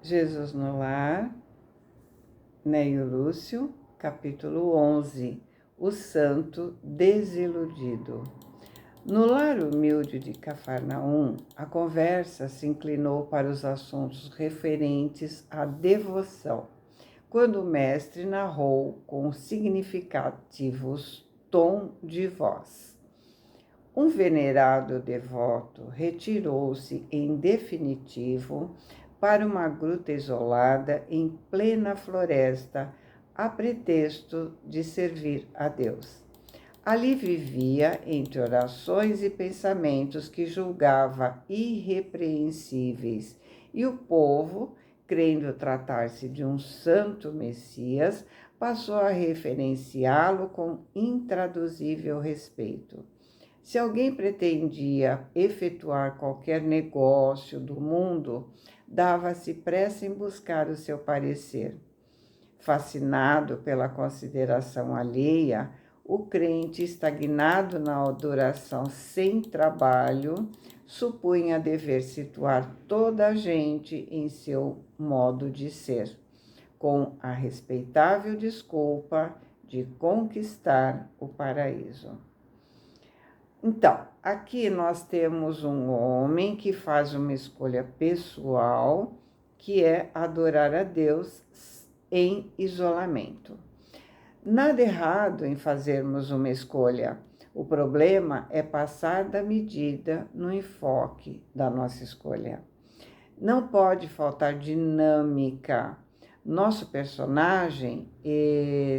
Jesus no Lar, Neio Lúcio, capítulo 11, o Santo Desiludido. No lar humilde de Cafarnaum, a conversa se inclinou para os assuntos referentes à devoção, quando o mestre narrou com significativos tom de voz. Um venerado devoto retirou-se em definitivo para uma gruta isolada em plena floresta, a pretexto de servir a Deus. Ali vivia, entre orações e pensamentos que julgava irrepreensíveis, e o povo, crendo tratar-se de um santo Messias, passou a referenciá-lo com intraduzível respeito. Se alguém pretendia efetuar qualquer negócio do mundo, dava-se pressa em buscar o seu parecer. Fascinado pela consideração alheia, o crente, estagnado na adoração sem trabalho, supunha dever situar toda a gente em seu modo de ser, com a respeitável desculpa de conquistar o paraíso. Então, aqui nós temos um homem que faz uma escolha pessoal, que é adorar a Deus em isolamento. Nada errado em fazermos uma escolha. O problema é passar da medida no enfoque da nossa escolha. Não pode faltar dinâmica. Nosso personagem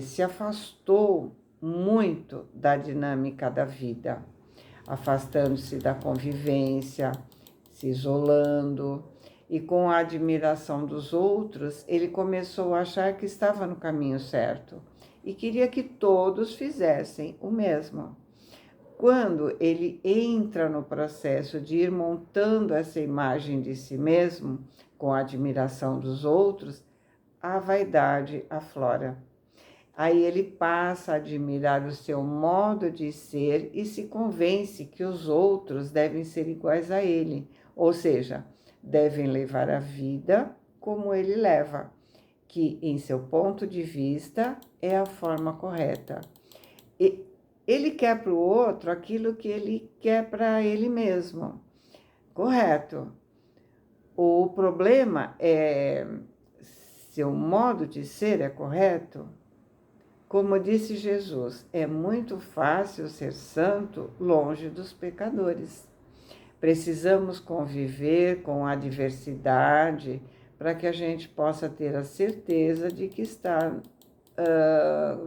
se afastou muito da dinâmica da vida, afastando-se da convivência, se isolando, e com a admiração dos outros, ele começou a achar que estava no caminho certo e queria que todos fizessem o mesmo. Quando ele entra no processo de ir montando essa imagem de si mesmo, com a admiração dos outros, a vaidade aflora. Aí ele passa a admirar o seu modo de ser e se convence que os outros devem ser iguais a ele, ou seja, devem levar a vida como ele leva, que, em seu ponto de vista, é a forma correta. E ele quer para o outro aquilo que ele quer para ele mesmo, correto. O problema é se o modo de ser é correto. Como disse Jesus, é muito fácil ser santo longe dos pecadores. Precisamos conviver com a diversidade para que a gente possa ter a certeza de que está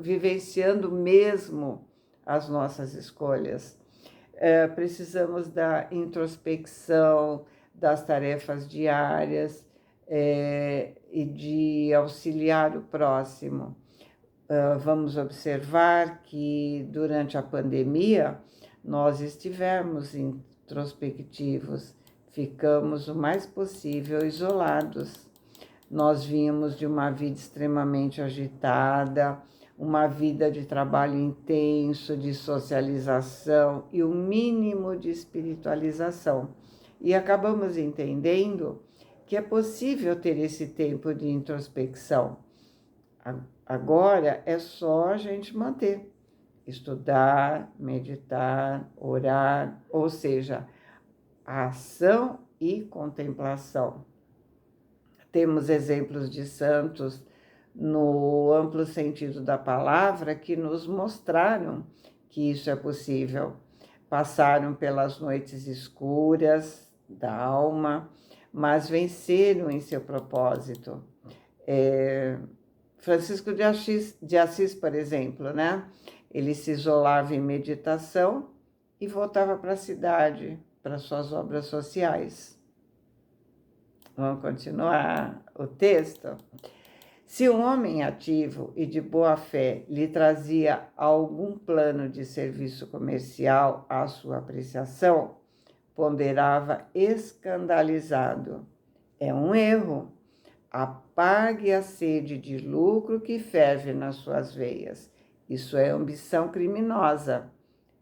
vivenciando mesmo as nossas escolhas. Precisamos da introspecção, das tarefas diárias e de auxiliar o próximo. Vamos observar que durante a pandemia nós estivemos introspectivos, ficamos o mais possível isolados. Nós vínhamos de uma vida extremamente agitada, uma vida de trabalho intenso, de socialização e o mínimo de espiritualização. E acabamos entendendo que é possível ter esse tempo de introspecção. Agora é só a gente manter, estudar, meditar, orar, ou seja, a ação e contemplação. Temos exemplos de santos no amplo sentido da palavra que nos mostraram que isso é possível. Passaram pelas noites escuras da alma, mas venceram em seu propósito. Francisco de Assis, por exemplo, né? Ele se isolava em meditação e voltava para a cidade, para suas obras sociais. Vamos continuar o texto? Se um homem ativo e de boa fé lhe trazia algum plano de serviço comercial à sua apreciação, ponderava escandalizado. É um erro. Apague a sede de lucro que ferve nas suas veias. Isso é ambição criminosa.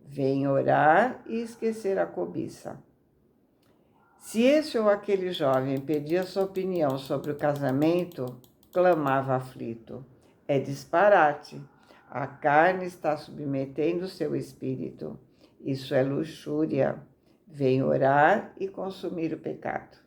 Vem orar e esquecer a cobiça. Se esse ou aquele jovem pedia sua opinião sobre o casamento, clamava aflito: é disparate. A carne está submetendo seu espírito. Isso é luxúria. Vem orar e consumir o pecado.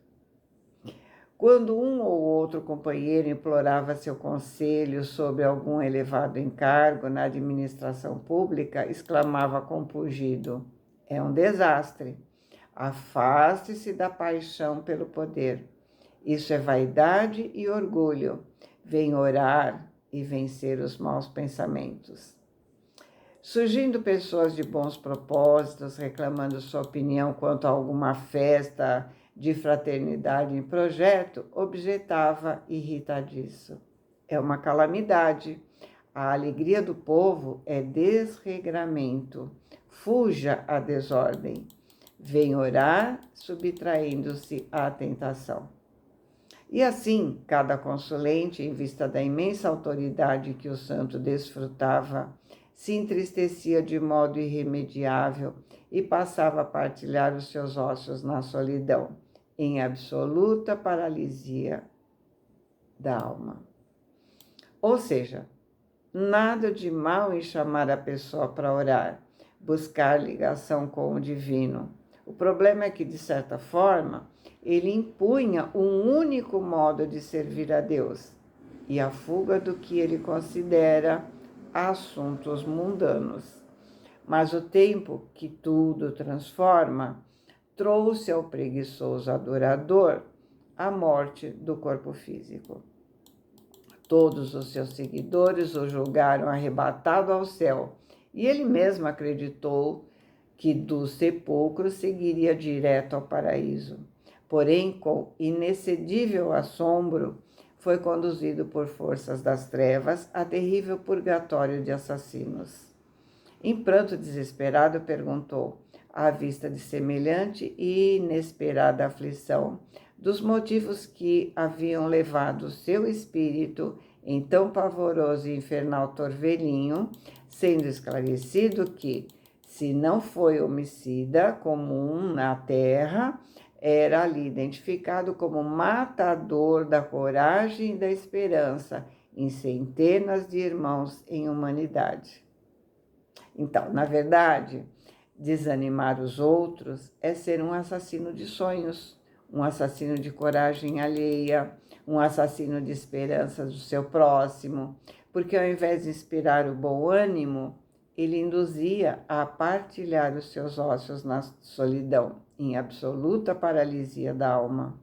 Quando um ou outro companheiro implorava seu conselho sobre algum elevado encargo na administração pública, exclamava compungido: é um desastre. Afaste-se da paixão pelo poder. Isso é vaidade e orgulho. Vem orar e vencer os maus pensamentos. Surgindo pessoas de bons propósitos, reclamando sua opinião quanto a alguma festa de fraternidade em projeto, objetava irritadiço: é uma calamidade. A alegria do povo é desregramento. Fuja à desordem. Vem orar, subtraindo-se à tentação. E assim, cada consulente, em vista da imensa autoridade que o santo desfrutava, se entristecia de modo irremediável e passava a partilhar os seus ossos na solidão, em absoluta paralisia da alma. Ou seja, nada de mal em chamar a pessoa para orar, buscar ligação com o divino. O problema é que, de certa forma, ele impunha um único modo de servir a Deus e a fuga do que ele considera assuntos mundanos. Mas o tempo que tudo transforma trouxe ao preguiçoso adorador a morte do corpo físico. Todos os seus seguidores o julgaram arrebatado ao céu e ele mesmo acreditou que do sepulcro seguiria direto ao paraíso. Porém, com inexcedível assombro, foi conduzido por forças das trevas a terrível purgatório de assassinos. Em pranto desesperado, perguntou, à vista de semelhante e inesperada aflição, dos motivos que haviam levado seu espírito em tão pavoroso e infernal torvelinho, sendo esclarecido que, se não foi homicida comum na terra, era ali identificado como matador da coragem e da esperança em centenas de irmãos em humanidade. Então, na verdade, desanimar os outros é ser um assassino de sonhos, um assassino de coragem alheia, um assassino de esperança do seu próximo, porque ao invés de inspirar o bom ânimo, ele induzia a partilhar os seus ossos na solidão, em absoluta paralisia da alma.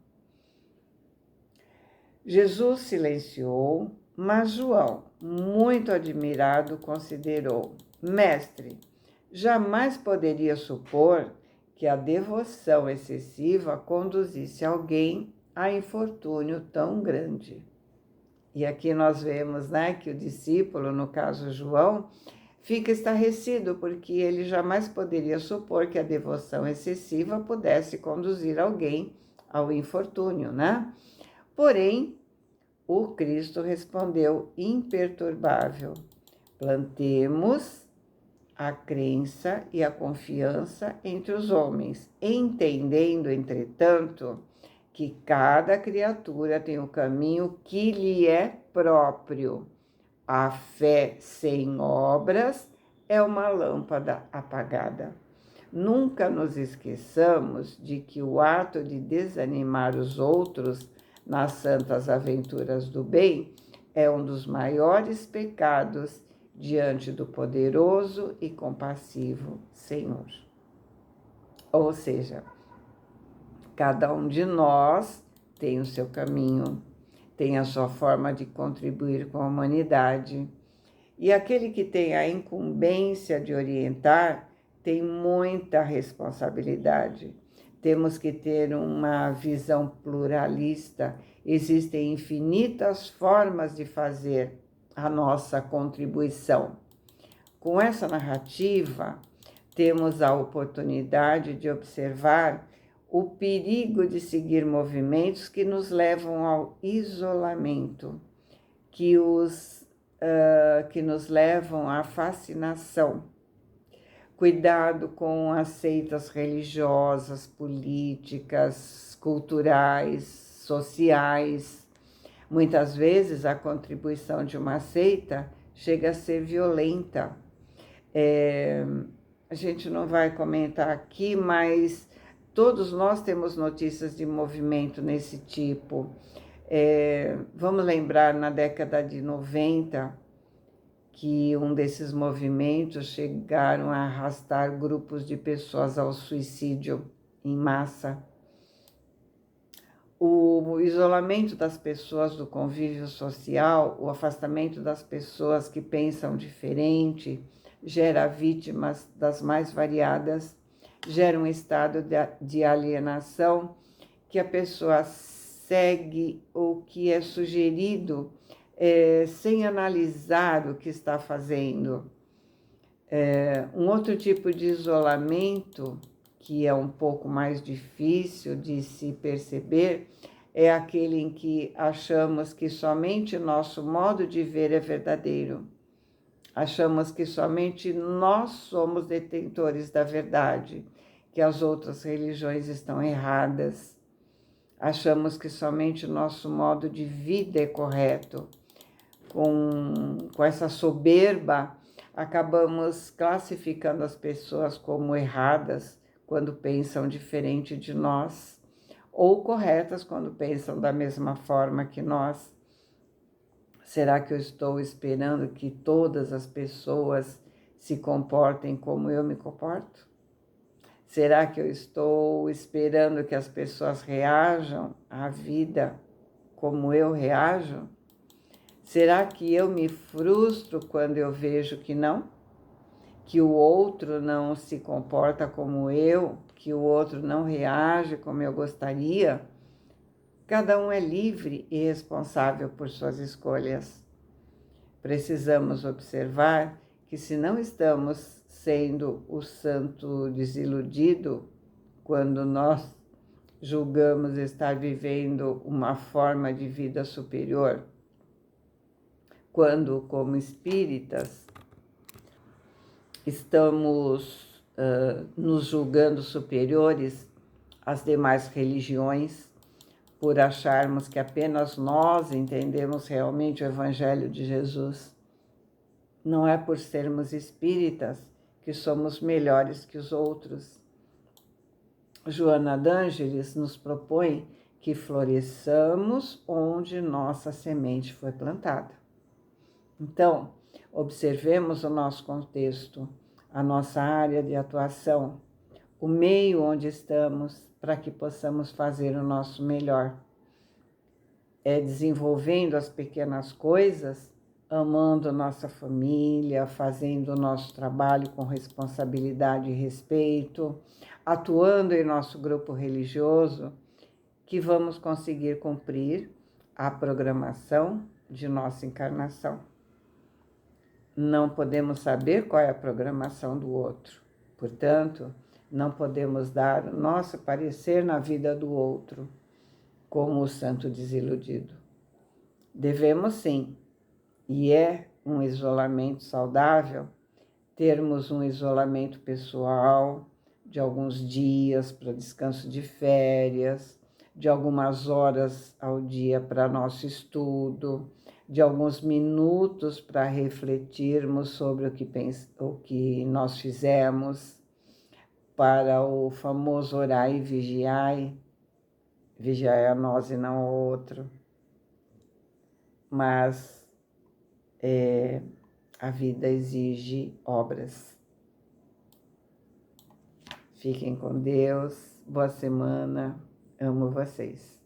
Jesus silenciou, mas João, muito admirado, considerou: Mestre, jamais poderia supor que a devoção excessiva conduzisse alguém a infortúnio tão grande. E aqui nós vemos, que o discípulo, no caso João, fica estarrecido porque ele jamais poderia supor que a devoção excessiva pudesse conduzir alguém ao infortúnio, Porém, o Cristo respondeu imperturbável: plantemos a crença e a confiança entre os homens, entendendo, entretanto, que cada criatura tem o caminho que lhe é próprio. A fé sem obras é uma lâmpada apagada. Nunca nos esqueçamos de que o ato de desanimar os outros nas santas aventuras do bem é um dos maiores pecados diante do poderoso e compassivo Senhor. Ou seja, cada um de nós tem o seu caminho, tem a sua forma de contribuir com a humanidade. E aquele que tem a incumbência de orientar tem muita responsabilidade. Temos que ter uma visão pluralista. Existem infinitas formas de fazer a nossa contribuição. Com essa narrativa, temos a oportunidade de observar o perigo de seguir movimentos que nos levam ao isolamento, que nos levam à fascinação. cuidado com as seitas religiosas, políticas, culturais, sociais. Muitas vezes a contribuição de uma seita chega a ser violenta. A gente não vai comentar aqui, mas todos nós temos notícias de movimento nesse tipo. Vamos lembrar na década de 90 que um desses movimentos chegaram a arrastar grupos de pessoas ao suicídio em massa. O isolamento das pessoas do convívio social, o afastamento das pessoas que pensam diferente, gera vítimas das mais variadas, gera um estado de alienação que a pessoa segue o que é sugerido sem analisar o que está fazendo. Um outro tipo de isolamento, que é um pouco mais difícil de se perceber, é aquele em que achamos que somente nosso modo de ver é verdadeiro. Achamos que somente nós somos detentores da verdade, que as outras religiões estão erradas. Achamos que somente nosso modo de vida é correto. Com essa soberba, acabamos classificando as pessoas como erradas quando pensam diferente de nós, ou corretas quando pensam da mesma forma que nós. Será que eu estou esperando que todas as pessoas se comportem como eu me comporto? Será que eu estou esperando que as pessoas reajam à vida como eu reajo? Será que eu me frustro quando eu vejo que não? Que o outro não se comporta como eu, que o outro não reage como eu gostaria? Cada um é livre e responsável por suas escolhas. Precisamos observar que se não estamos sendo o santo desiludido quando nós julgamos estar vivendo uma forma de vida superior, quando, como espíritas, estamos nos julgando superiores às demais religiões, por acharmos que apenas nós entendemos realmente o Evangelho de Jesus. Não é por sermos espíritas que somos melhores que os outros. Joana d'Ângeles nos propõe que floresçamos onde nossa semente foi plantada. Então, observemos o nosso contexto, a nossa área de atuação, o meio onde estamos, para que possamos fazer o nosso melhor. Desenvolvendo as pequenas coisas, amando nossa família, fazendo o nosso trabalho com responsabilidade e respeito, atuando em nosso grupo religioso, que vamos conseguir cumprir a programação de nossa encarnação. Não podemos saber qual é a programação do outro. Portanto, não podemos dar o nosso parecer na vida do outro, como o santo desiludido. Devemos sim, e é um isolamento saudável, termos um isolamento pessoal de alguns dias para descanso de férias, de algumas horas ao dia para nosso estudo, de alguns minutos para refletirmos sobre o que nós fizemos, para o famoso orai e vigiai, vigiai a nós e não ao outro. Mas a vida exige obras. Fiquem com Deus, boa semana, amo vocês.